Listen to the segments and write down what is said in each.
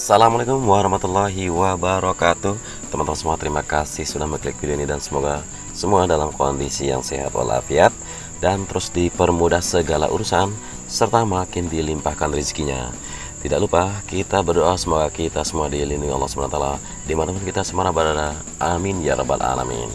Assalamualaikum warahmatullahi wabarakatuh. Teman-teman semua, terima kasih sudah mengklik video ini dan semoga semua dalam kondisi yang sehat walafiat dan terus dipermudah segala urusan serta makin dilimpahkan rezekinya. Tidak lupa kita berdoa semoga kita semua dilindungi Allah SWT dimanapun kita semua berada. Amin ya rabbal alamin.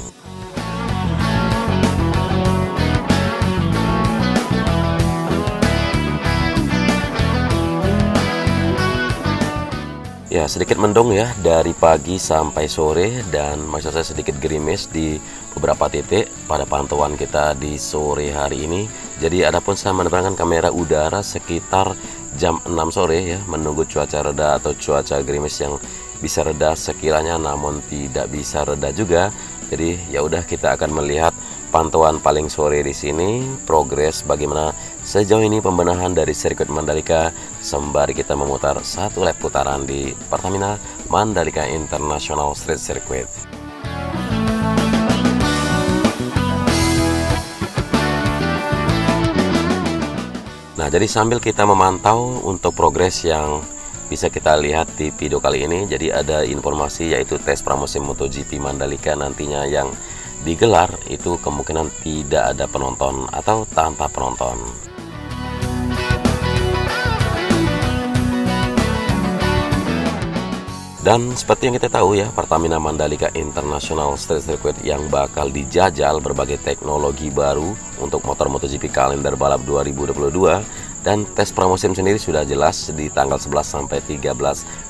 Ya, sedikit mendung ya dari pagi sampai sore, dan maksud saya sedikit gerimis di beberapa titik pada pantauan kita di sore hari ini. Jadi adapun saya menerbangkan kamera udara sekitar jam 6 sore ya, menunggu cuaca reda atau cuaca gerimis yang bisa reda sekiranya, namun tidak bisa reda juga. Jadi ya udah, kita akan melihat pantauan paling sore di sini, progres bagaimana sejauh ini pembenahan dari sirkuit Mandalika sembari kita memutar satu lap putaran di Pertamina Mandalika International Street Circuit. Nah, jadi sambil kita memantau untuk progres yang bisa kita lihat di video kali ini, jadi ada informasi yaitu tes pramusim MotoGP Mandalika nantinya yang digelar itu kemungkinan tidak ada penonton atau tanpa penonton. Dan seperti yang kita tahu ya, Pertamina Mandalika International Street Circuit yang bakal dijajal berbagai teknologi baru untuk motor MotoGP kalender balap 2022, dan tes pramusim sendiri sudah jelas di tanggal 11 sampai 13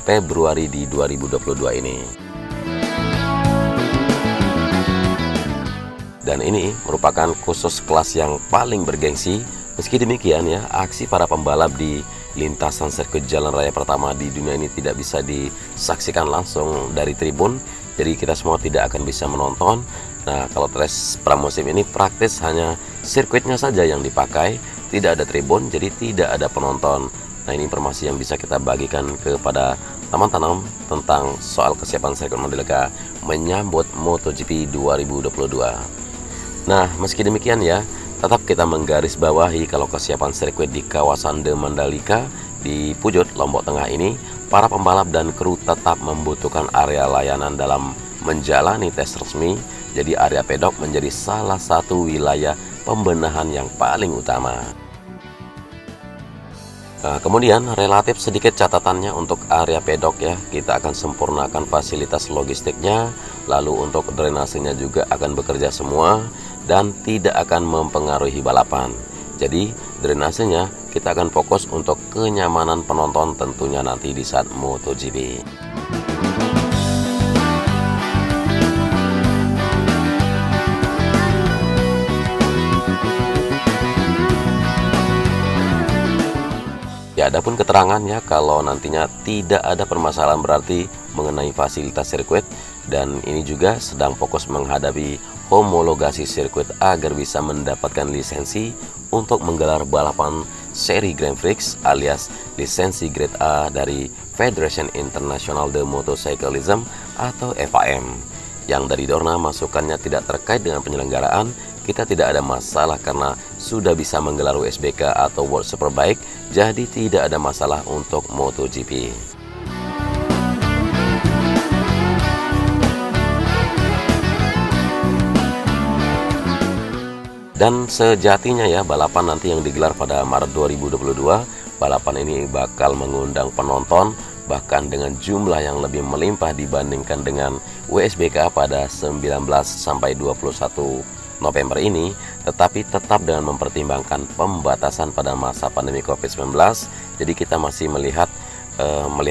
Februari di 2022 ini. Dan ini merupakan khusus kelas yang paling bergengsi. Meski demikian ya, aksi para pembalap di lintasan sirkuit jalan raya pertama di dunia ini tidak bisa disaksikan langsung dari tribun, jadi kita semua tidak akan bisa menonton. Nah, kalau tes pramusim ini praktis hanya sirkuitnya saja yang dipakai, tidak ada tribun, jadi tidak ada penonton. Nah, ini informasi yang bisa kita bagikan kepada teman-teman tentang soal kesiapan sirkuit Mandalika menyambut MotoGP 2022. Nah, meski demikian ya, tetap kita menggarisbawahi kalau kesiapan sirkuit di kawasan The Mandalika di Pujut, Lombok Tengah ini, para pembalap dan kru tetap membutuhkan area layanan dalam menjalani tes resmi. Jadi area pedok menjadi salah satu wilayah pembenahan yang paling utama. Nah, kemudian relatif sedikit catatannya untuk area pedok ya, kita akan sempurnakan fasilitas logistiknya, lalu untuk drainasenya juga akan bekerja semua dan tidak akan mempengaruhi balapan. Jadi drainasenya kita akan fokus untuk kenyamanan penonton tentunya nanti di saat MotoGP. Ya, adapun keterangannya kalau nantinya tidak ada permasalahan berarti mengenai fasilitas sirkuit, dan ini juga sedang fokus menghadapi homologasi sirkuit agar bisa mendapatkan lisensi untuk menggelar balapan seri Grand Prix alias lisensi Grade A dari Federation International de Motorcyclism atau FIM. Yang dari Dorna masukannya tidak terkait dengan penyelenggaraan, kita tidak ada masalah karena sudah bisa menggelar WSBK atau World Superbike, jadi tidak ada masalah untuk MotoGP. Dan sejatinya ya, balapan nanti yang digelar pada Maret 2022, balapan ini bakal mengundang penonton bahkan dengan jumlah yang lebih melimpah dibandingkan dengan WSBK pada 19 sampai 21 November ini, tetapi tetap dengan mempertimbangkan pembatasan pada masa pandemi COVID-19. Jadi kita masih melihat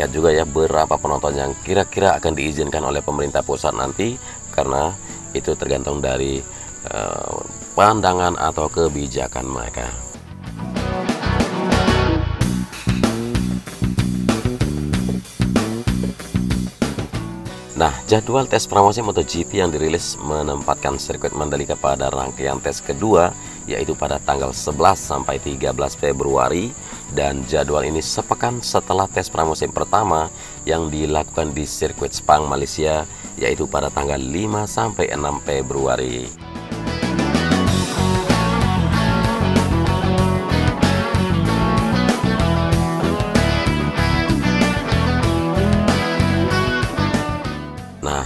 juga ya berapa penonton yang kira-kira akan diizinkan oleh pemerintah pusat nanti, karena itu tergantung dari pandangan atau kebijakan mereka. Nah, jadwal tes pramusim MotoGP yang dirilis menempatkan sirkuit Mandalika pada rangkaian tes kedua, yaitu pada tanggal 11 sampai 13 Februari, dan jadwal ini sepekan setelah tes pramusim pertama yang dilakukan di sirkuit Sepang, Malaysia, yaitu pada tanggal 5 sampai 6 Februari.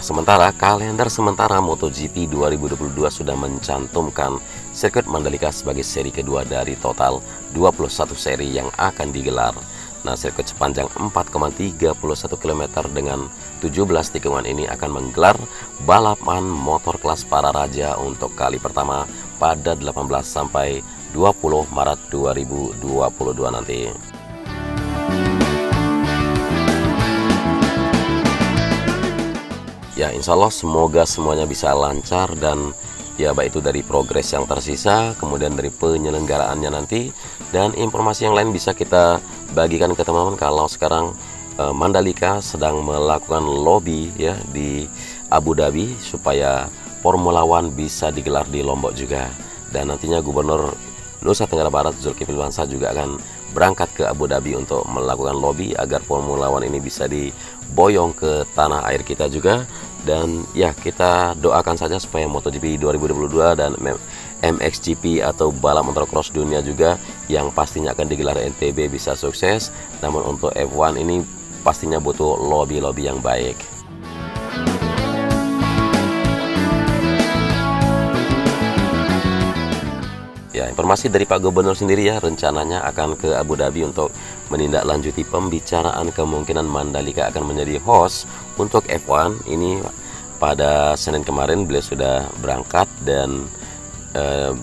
sementara kalender sementara MotoGP 2022 sudah mencantumkan sirkuit Mandalika sebagai seri kedua dari total 21 seri yang akan digelar. Nah, sirkuit sepanjang 4,31 km dengan 17 tikungan ini akan menggelar balapan motor kelas para raja untuk kali pertama pada 18 sampai 20 Maret 2022 nanti. Ya, insya Allah semoga semuanya bisa lancar dan ya baik itu dari progres yang tersisa, kemudian dari penyelenggaraannya nanti, dan informasi yang lain bisa kita bagikan ke teman-teman kalau sekarang Mandalika sedang melakukan lobby ya di Abu Dhabi supaya Formula One bisa digelar di Lombok juga, dan nantinya Gubernur Nusa Tenggara Barat Zulkifli Hasan juga akan berangkat ke Abu Dhabi untuk melakukan lobby agar Formula One ini bisa diboyong ke tanah air kita juga. Dan ya, kita doakan saja supaya MotoGP 2022 dan MXGP atau balap motocross dunia juga yang pastinya akan digelar NTB bisa sukses. Namun untuk F1 ini pastinya butuh lobby-lobby yang baik. Ya, informasi dari Pak Gubernur sendiri ya, rencananya akan ke Abu Dhabi untuk menindaklanjuti pembicaraan kemungkinan Mandalika akan menjadi host untuk F1 ini. Pada Senin kemarin beliau sudah berangkat dan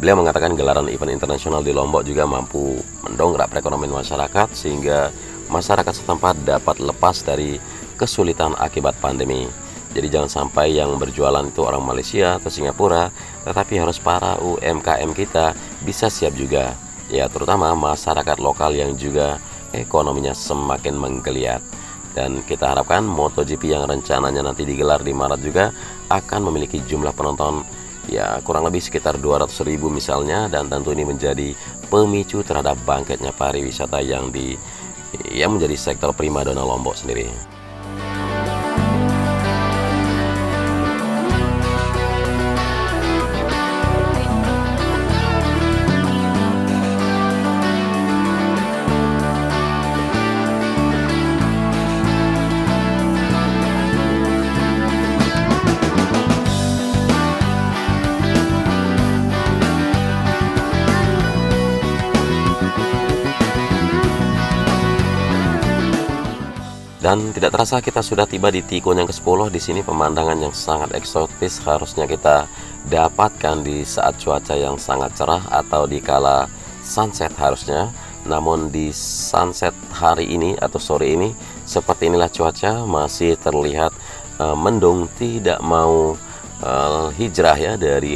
beliau mengatakan gelaran event internasional di Lombok juga mampu mendongkrak perekonomian masyarakat sehingga masyarakat setempat dapat lepas dari kesulitan akibat pandemi. Jadi jangan sampai yang berjualan itu orang Malaysia atau Singapura, tetapi harus para UMKM kita bisa siap juga, ya terutama masyarakat lokal yang juga ekonominya semakin menggeliat. Dan kita harapkan MotoGP yang rencananya nanti digelar di Maret juga akan memiliki jumlah penonton ya kurang lebih sekitar 200.000 misalnya, dan tentu ini menjadi pemicu terhadap bangkitnya pariwisata yang menjadi sektor primadona Lombok sendiri. Dan tidak terasa kita sudah tiba di tikungan yang ke-10. Di sini pemandangan yang sangat eksotis harusnya kita dapatkan di saat cuaca yang sangat cerah atau di kala sunset harusnya. Namun di sunset hari ini atau sore ini seperti inilah cuaca, masih terlihat mendung, tidak mau hijrah ya dari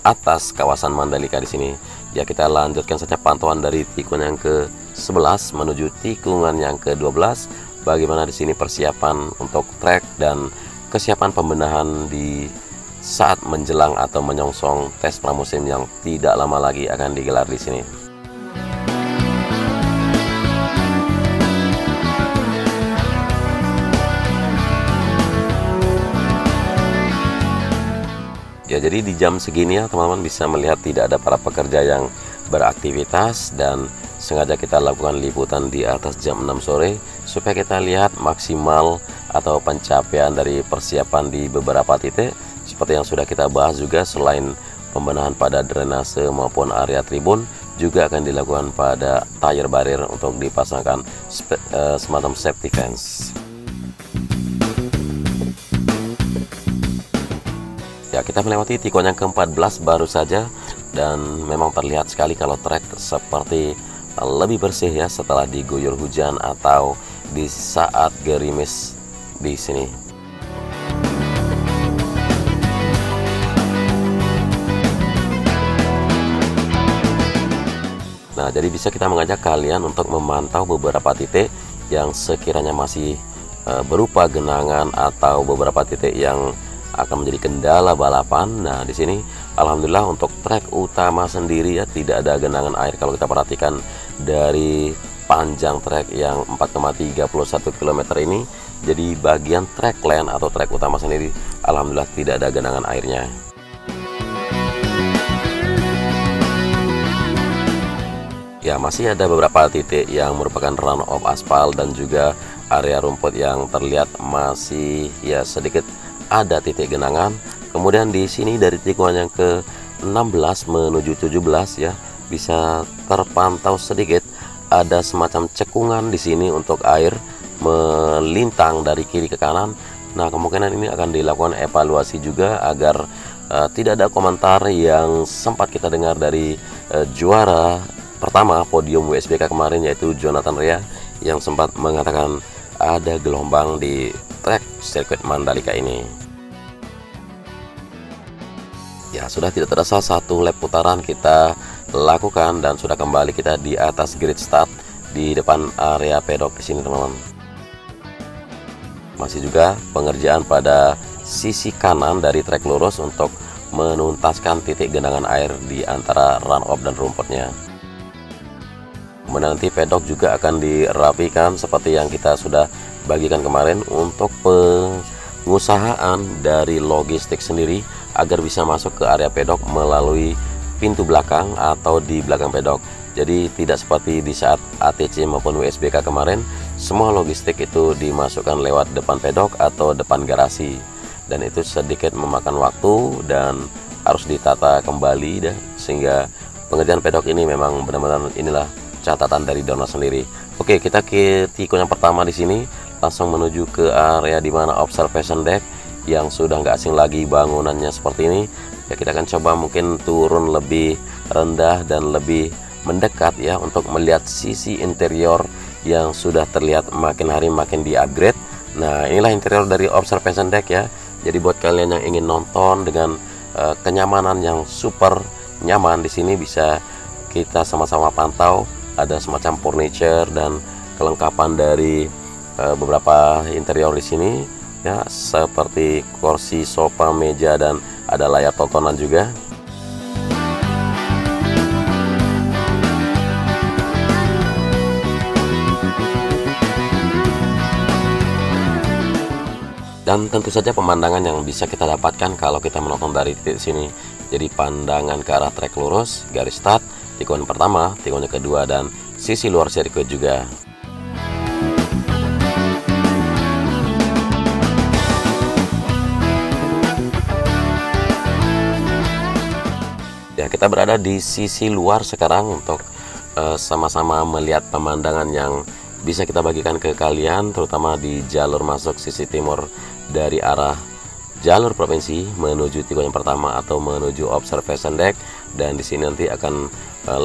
atas kawasan Mandalika di sini. Ya, kita lanjutkan saja pantauan dari tikungan yang ke-11 menuju tikungan yang ke-12. Bagaimana di sini persiapan untuk trek dan kesiapan pembenahan di saat menjelang atau menyongsong tes pramusim yang tidak lama lagi akan digelar di sini. Ya, jadi di jam segini ya teman-teman bisa melihat tidak ada para pekerja yang beraktivitas, dan sengaja kita lakukan liputan di atas jam 6 sore supaya kita lihat maksimal atau pencapaian dari persiapan di beberapa titik. Seperti yang sudah kita bahas juga, selain pembenahan pada drainase maupun area tribun, juga akan dilakukan pada tire barrier untuk dipasangkan semacam safety fence. Ya, kita melewati tikungan yang ke-14 baru saja, dan memang terlihat sekali kalau trek seperti lebih bersih ya setelah diguyur hujan atau di saat gerimis di sini. Nah, jadi bisa kita mengajak kalian untuk memantau beberapa titik yang sekiranya masih berupa genangan atau beberapa titik yang akan menjadi kendala balapan. Nah, di sini alhamdulillah untuk trek utama sendiri ya tidak ada genangan air. Kalau kita perhatikan dari panjang trek yang 4,31 km ini, jadi bagian trek lane atau trek utama sendiri alhamdulillah tidak ada genangan airnya. Ya, masih ada beberapa titik yang merupakan run off aspal dan juga area rumput yang terlihat masih ya sedikit ada titik genangan. Kemudian di sini dari tikungan yang ke-16 menuju 17 ya, bisa terpantau sedikit ada semacam cekungan di sini untuk air melintang dari kiri ke kanan. Nah, kemungkinan ini akan dilakukan evaluasi juga agar tidak ada komentar yang sempat kita dengar dari juara pertama podium WSBK kemarin, yaitu Jonathan Rea, yang sempat mengatakan ada gelombang di trek sirkuit Mandalika ini. Ya, sudah tidak terasa satu lap putaran kita lakukan dan sudah kembali kita di atas grid start di depan area pedok di sini, teman-teman. Masih juga pengerjaan pada sisi kanan dari trek lurus untuk menuntaskan titik genangan air di antara runoff dan rumputnya. Kemudian nanti pedok juga akan dirapikan seperti yang kita sudah bagikan kemarin untuk pengusahaan dari logistik sendiri agar bisa masuk ke area pedok melalui pintu belakang atau di belakang pedok. Jadi tidak seperti di saat ATC maupun WSBK kemarin, semua logistik itu dimasukkan lewat depan pedok atau depan garasi, dan itu sedikit memakan waktu dan harus ditata kembali dah, sehingga pengerjaan pedok ini memang benar-benar inilah catatan dari donor sendiri. Oke, kita ke tikungan yang pertama di sini, langsung menuju ke area di mana observation deck yang sudah nggak asing lagi bangunannya seperti ini. Ya, kita akan coba mungkin turun lebih rendah dan lebih mendekat ya untuk melihat sisi interior yang sudah terlihat makin hari makin di upgrade. Nah, inilah interior dari observation deck ya. Jadi buat kalian yang ingin nonton dengan kenyamanan yang super nyaman, di sini bisa kita sama-sama pantau. Ada semacam furniture dan kelengkapan dari beberapa interior di sini ya, seperti kursi, sofa, meja, dan ada layar tontonan juga. Dan tentu saja pemandangan yang bisa kita dapatkan kalau kita menonton dari titik sini. Jadi pandangan ke arah trek lurus, garis start, tikungan pertama, tikungan kedua, dan sisi luar sirkuit juga. Ya, kita berada di sisi luar sekarang untuk sama-sama melihat pemandangan yang bisa kita bagikan ke kalian, terutama di jalur masuk sisi timur dari arah jalur provinsi menuju tikungan yang pertama atau menuju observation deck. Dan di sini nanti akan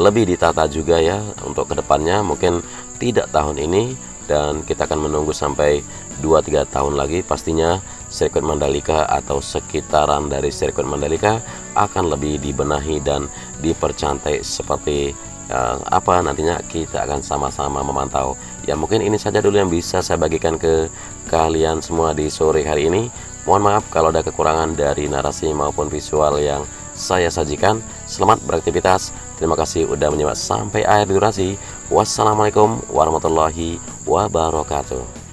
lebih ditata juga ya untuk kedepannya, mungkin tidak tahun ini, dan kita akan menunggu sampai 2-3 tahun lagi pastinya sirkuit Mandalika atau sekitaran dari sirkuit Mandalika akan lebih dibenahi dan dipercantik seperti apa nantinya kita akan sama-sama memantau. Ya, mungkin ini saja dulu yang bisa saya bagikan ke kalian semua di sore hari ini. Mohon maaf kalau ada kekurangan dari narasi maupun visual yang saya sajikan. Selamat beraktivitas. Terima kasih udah menyimak sampai akhir durasi. Wassalamualaikum warahmatullahi wabarakatuh.